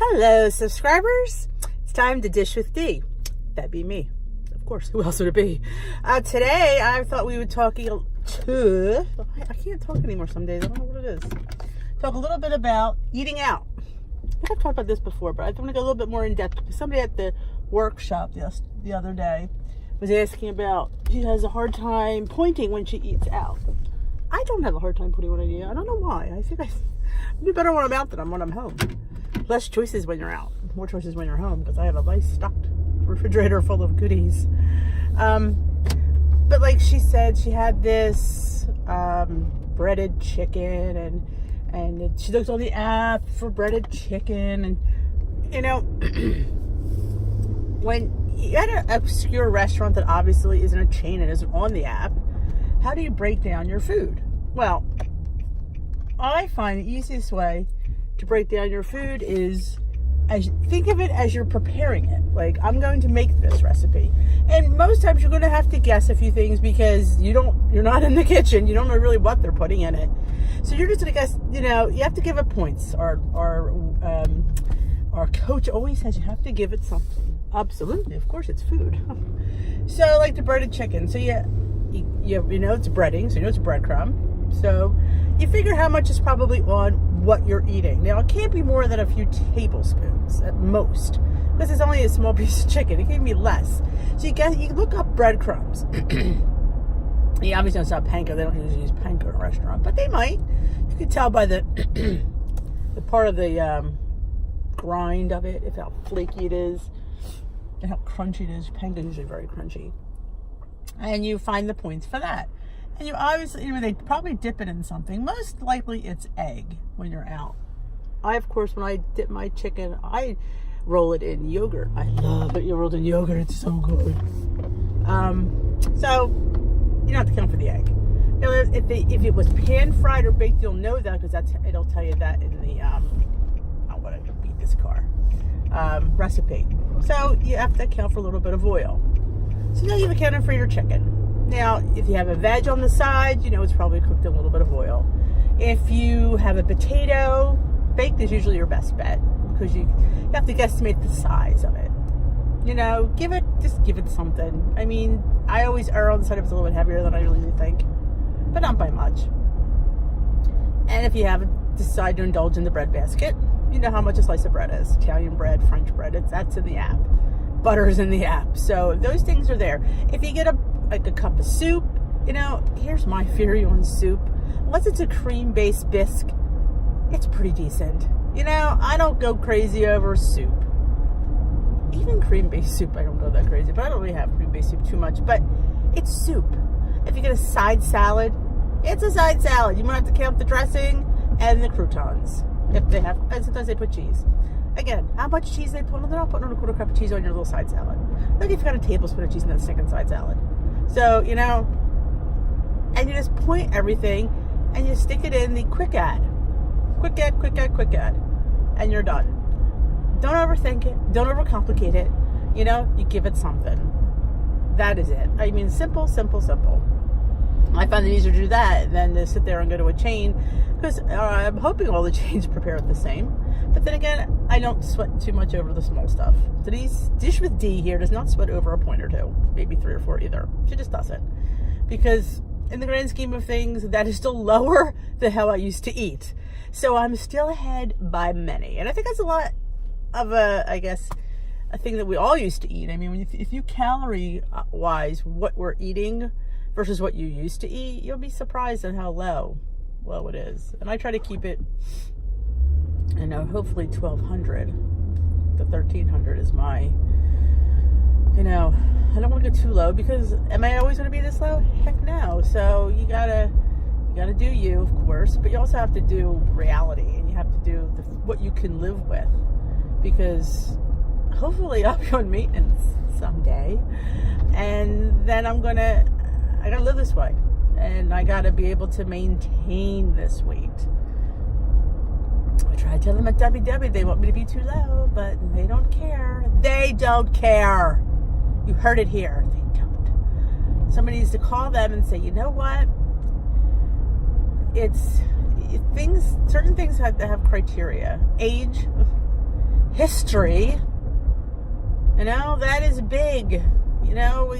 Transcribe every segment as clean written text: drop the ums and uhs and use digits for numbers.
Hello, subscribers. It's time to dish with D. That'd be me. Of course, who else would it be? Today, I thought we would talk I can't talk anymore some days. I don't know what it is. Talk a little bit about eating out. I think I've talked about this before, but I want to go a little bit more in depth. Somebody at the workshop the other day was asking about she has a hard time pointing when she eats out. I don't have a hard time pointing when I eat out. I don't know why. I think I do better when I'm out than when I'm home. Less choices when you're out, more choices when you're home, because I have a nice stocked refrigerator full of goodies. But like she said, she had this breaded chicken, and she looked on the app for breaded chicken, and when you're at an obscure restaurant that obviously isn't a chain and isn't on the app, how do you break down your food? Well, I find the easiest way to break down your food is think of it as you're preparing it. Like, I'm going to make this recipe, and most times you're going to have to guess a few things because you're not in the kitchen. You don't know really what they're putting in it, so you're just going to guess. You have to give it points. Our coach always says you have to give it something. Absolutely, of course, it's food. So, like the breaded chicken. So you know it's breading, so you know it's breadcrumb. So you figure how much is probably on what you're eating. Now, it can't be more than a few tablespoons at most, because it's only a small piece of chicken. It can be less. So you look up breadcrumbs. You obviously don't sell panko. They don't usually use panko in a restaurant, but they might. You can tell by the part of the grind of it, if how flaky it is and how crunchy it is. Panko is usually very crunchy. And you find the points for that. And you obviously, they probably dip it in something. Most likely it's egg when you're out. Of course, when I dip my chicken, I roll it in yogurt. I love it. You rolled in yogurt. It's so good. So you don't have to count for the egg. Now, if it was pan fried or baked, you'll know that because it'll tell you that in the what I beat this car recipe. So you have to account for a little bit of oil. So now you've accounted for your chicken. Now, if you have a veg on the side, it's probably cooked in a little bit of oil. If you have a potato, baked is usually your best bet because you have to guesstimate the size of it. Just give it something. I mean, I always err on the side of it's a little bit heavier than I really think, but not by much. And if you decide to indulge in the bread basket, you know how much a slice of bread is. Italian bread, French bread, that's in the app. Butter is in the app. So those things are there. If you get a cup of soup, here's my theory on soup. Unless it's a cream-based bisque, it's pretty decent. I don't go crazy over soup. Even cream-based soup, I don't go that crazy. But I don't really have cream-based soup too much. But it's soup. If you get a side salad, it's a side salad. You might have to count the dressing and the croutons. If they have, and sometimes they put cheese. Again, how much cheese they put on? They're not putting on a quarter cup of cheese on your little side salad. Look, if you've got a tablespoon of cheese in that second side salad. So, and you just point everything and you stick it in the quick add. Quick add. And you're done. Don't overthink it. Don't overcomplicate it. You give it something. That is it. I mean, simple. I find it easier to do that than to sit there and go to a chain because I'm hoping all the chains prepare it the same. But then again, I don't sweat too much over the small stuff. Today's Dish with D here does not sweat over a point or two, maybe 3 or 4 either. She just doesn't. Because in the grand scheme of things, that is still lower than how I used to eat. So I'm still ahead by many. And I think that's a lot of a thing that we all used to eat. I mean, if you calorie-wise what we're eating versus what you used to eat, you'll be surprised at how low it is. And I try to keep it, hopefully 1,200 to 1,300 is my, I don't want to go too low because am I always going to be this low? Heck no. So you gotta do you, of course, but you also have to do reality and you have to do what you can live with because hopefully I'll be on maintenance someday and then I gotta live this way and I gotta be able to maintain this weight. I try to tell them at WW they want me to be too low, but they don't care. They don't care. You heard it here. They don't. Somebody needs to call them and say, you know what? Certain things have to have criteria. Age, history. You know, that is big. You know,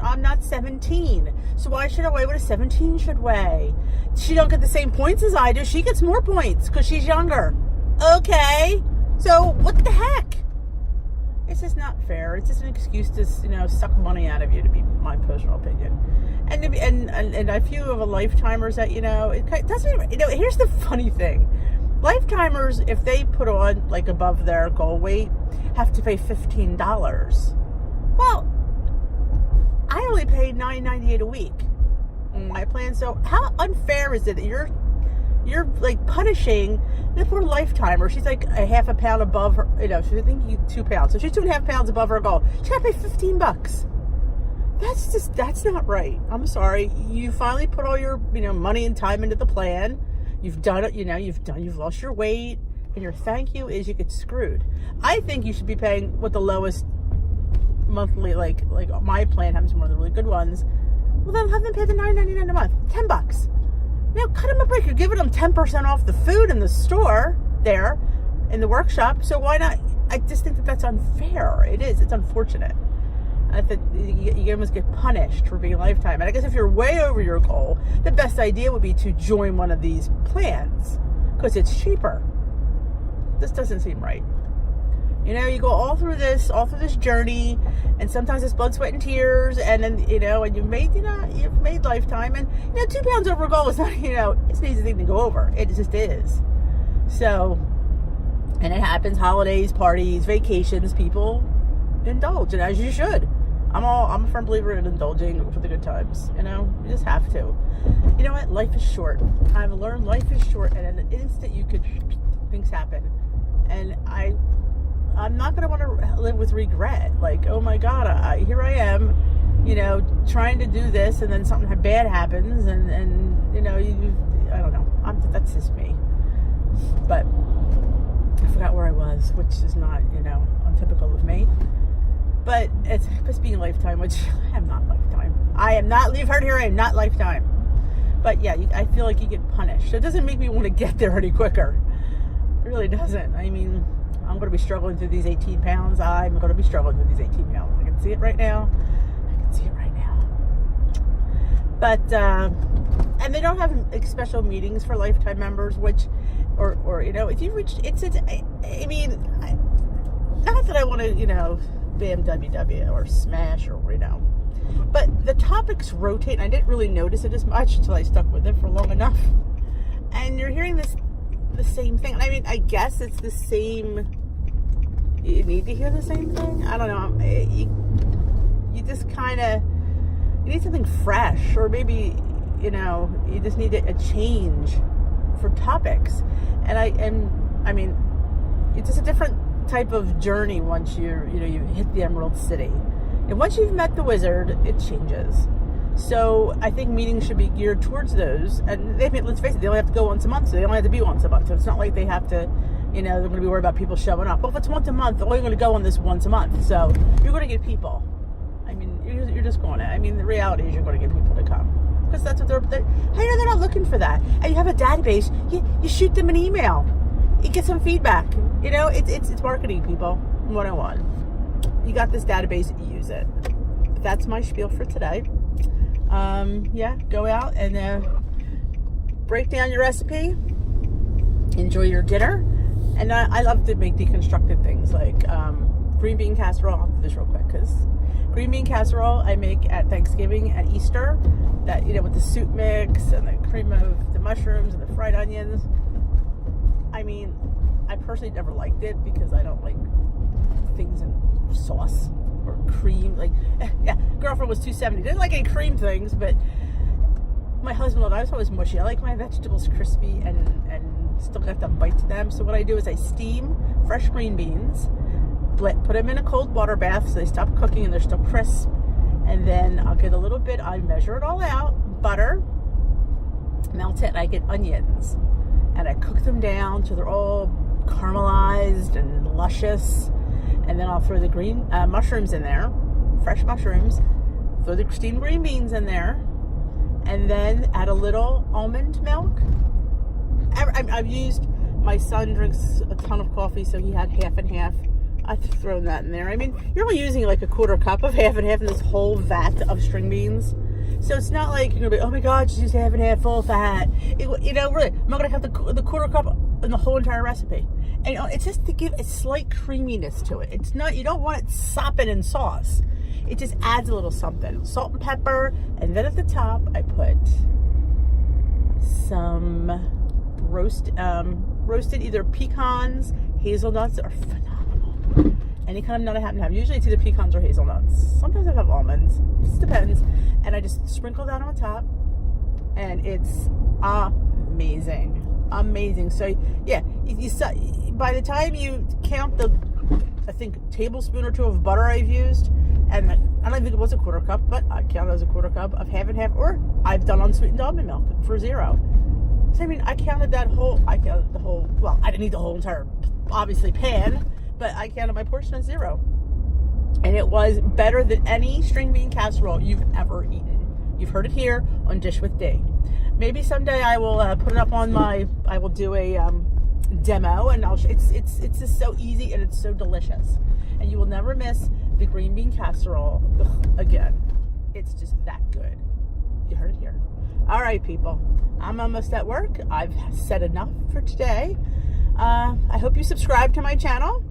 I'm not 17. So why should I weigh what a 17 should weigh? She don't get the same points as I do. She gets more points because she's younger. Okay. So what the heck? It's just not fair. It's just an excuse to, you know, suck money out of you, to be my personal opinion. And to be, and a few of the lifetimers that, you know, it doesn't even, you know, here's the funny thing. Lifetimers, if they put on like above their goal weight, have to pay $15. Well, I only paid $9.98 a week on my plan. So how unfair is it that you're like punishing the poor lifetimer? She's like a half a pound above her, you know, she's thinking 2 pounds. So she's 2.5 pounds above her goal. She got to pay $15. That's not right. I'm sorry. You finally put all your, you know, money and time into the plan. You've done it, you know, you've lost your weight, and your thank you is you get screwed. I think you should be paying what the lowest monthly, like my plan happens to be one of the really good ones. Well, then have them pay the $9.99 a month, $10. Now cut them a break. You're giving them 10% off the food in the store there, in the workshop. So why not? I just think that that's unfair. It is. It's unfortunate. I think you almost get punished for being a lifetime. And I guess if you're way over your goal, the best idea would be to join one of these plans because it's cheaper. This doesn't seem right. You know, you go all through this journey, and sometimes it's blood, sweat, and tears, and then, you know, and you've made lifetime, and, you know, 2 pounds over goal is not, you know, it's an easy thing to go over. It just is. So, and it happens, holidays, parties, vacations, people indulge, and as you should. I'm a firm believer in indulging for the good times. You know, you just have to. You know what? Life is short. I've learned life is short, and in an instant things happen. And I'm not going to want to live with regret. Like, oh my God, here I am, you know, trying to do this, and then something bad happens, and you know, I don't know. That's just me. But I forgot where I was, which is not, you know, untypical of me. But it's just being a lifetime, which I am not lifetime. I am not, you've heard here, I am not lifetime. But yeah, I feel like you get punished. So it doesn't make me want to get there any quicker. It really doesn't. I mean, I'm going to be struggling through these 18 pounds. I'm going to be struggling through these 18 pounds. I can see it right now. But, and they don't have special meetings for lifetime members, which, or you know, if you reach, I mean, not that I want to, you know, BMW or smash or, you know, but the topics rotate, and I didn't really notice it as much until I stuck with it for long enough. And you're hearing the same thing. I mean, I guess it's the same. You need to hear the same thing. I don't know. You just kind of, you need something fresh, or maybe, you know, you just need a change for topics. And I mean, it's just a different type of journey once you hit the Emerald City. And once you've met the wizard, it changes. So I think meetings should be geared towards those. And let's face it, they only have to go once a month, so they only have to be once a month. So it's not like they have to, you know, they're going to be worried about people showing up. Well, if it's once a month, they're only going to go on this once a month. So you're going to get people. I mean, you're just going to. I mean, the reality is you're going to get people to come. Because that's what they're hey, they're not looking for that. And you have a database. You shoot them an email. You get some feedback. You know, it's marketing, people. 101. You got this database, use it. That's my spiel for today. Yeah, go out and break down your recipe. Enjoy your dinner. And I love to make deconstructed things like green bean casserole. I'll do this real quick because green bean casserole I make at Thanksgiving, at Easter. That, you know, with the soup mix and the cream of the mushrooms and the fried onions. I mean, I personally never liked it because I don't like things in sauce or cream. Like, yeah, girlfriend was 270. Didn't like any cream things, but my husband loved it. I was always mushy. I like my vegetables crispy and still got the bite to them. So what I do is I steam fresh green beans, put them in a cold water bath so they stop cooking and they're still crisp. And then I'll get a little bit, I measure it all out, butter, melt it, and I get onions. And I cook them down till they're all caramelized and luscious. And then I'll throw the green mushrooms in there, fresh mushrooms, throw the steamed green beans in there, and then add a little almond milk. I've used My son drinks a ton of coffee, so he had half and half. I've thrown that in there. I mean, you're only using like a quarter cup of half and half in this whole vat of string beans. So it's not like you're going to be, oh my God, just use half and half full fat. You know, really, I'm not going to have the quarter cup in the whole entire recipe. And you know, it's just to give a slight creaminess to it. It's not, you don't want it sopping in sauce. It just adds a little something. Salt and pepper. And then at the top, I put some roasted either pecans, hazelnuts are phenomenal. Any kind of nut I happen to have. Usually it's either pecans or hazelnuts. Sometimes I have almonds. It just depends. And I just sprinkle that on top. And it's amazing. Amazing. So yeah, by the time you count the, I think, tablespoon or two of butter I've used, and I don't think it was a quarter cup, but I count it as a quarter cup of half and half, or I've done unsweetened almond milk for 0. So I mean, I counted the whole, well, I didn't eat the whole entire, obviously, pan, but I counted my portion as 0. And it was better than any string bean casserole you've ever eaten. You've heard it here on Dish with D. Maybe someday I will put it up on I will do a demo, and it's just so easy and it's so delicious. And you will never miss the green bean casserole again. It's just that good. You heard it here. All right, people. I'm almost at work. I've said enough for today. I hope you subscribe to my channel.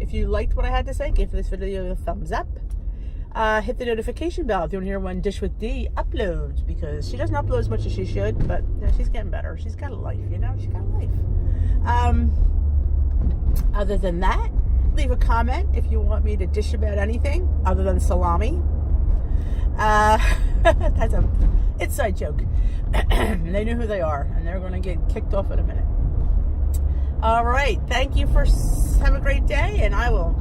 If you liked what I had to say, give this video a thumbs up. Hit the notification bell if you want to hear when Dish with D uploads, because she doesn't upload as much as she should, but you know, she's getting better. She's got a life, you know? She's got a life. Other than that, leave a comment if you want me to dish about anything other than salami. That's a inside joke. They know who they are, and they're going to get kicked off in a minute. All right. Thank you have a great day, and I will